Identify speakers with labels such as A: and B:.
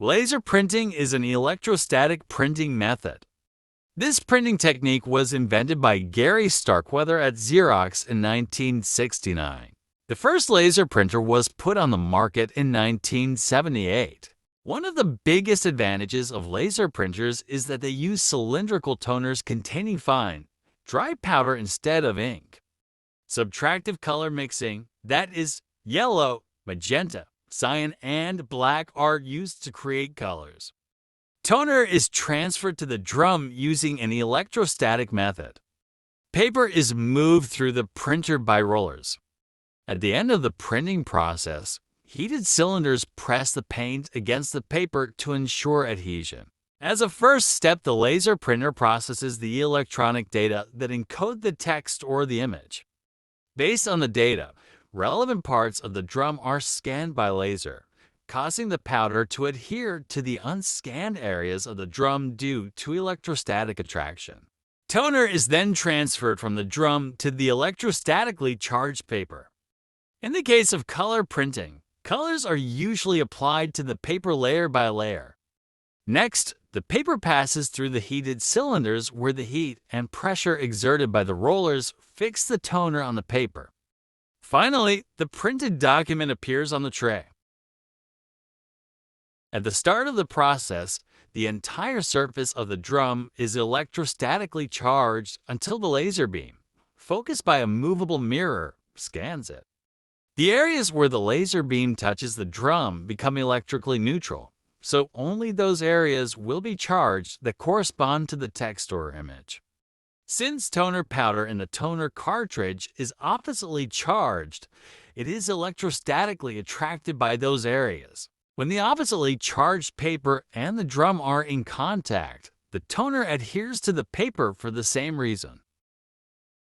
A: Laser printing is an electrostatic printing method. This printing technique was invented by Gary Starkweather at Xerox in 1969. The first laser printer was put on the market in 1978. One of the biggest advantages of laser printers is that they use cylindrical toners containing fine, dry powder instead of ink. Subtractive color mixing, that is, yellow, magenta, cyan, and black, are used to create colors. Toner is transferred to the drum using an electrostatic method. Paper is moved through the printer by rollers. At the end of the printing process, heated cylinders press the paint against the paper to ensure adhesion. As a first step, the laser printer processes the electronic data that encode the text or the image. Based on the data, relevant parts of the drum are scanned by laser, causing the powder to adhere to the unscanned areas of the drum due to electrostatic attraction. Toner is then transferred from the drum to the electrostatically charged paper. In the case of color printing, colors are usually applied to the paper layer by layer. Next, the paper passes through the heated cylinders where the heat and pressure exerted by the rollers fix the toner on the paper. Finally, the printed document appears on the tray. At the start of the process, the entire surface of the drum is electrostatically charged until the laser beam, focused by a movable mirror, scans it. The areas where the laser beam touches the drum become electrically neutral, so only those areas will be charged that correspond to the text or image. Since toner powder in the toner cartridge is oppositely charged, it is electrostatically attracted by those areas. When the oppositely charged paper and the drum are in contact, the toner adheres to the paper for the same reason.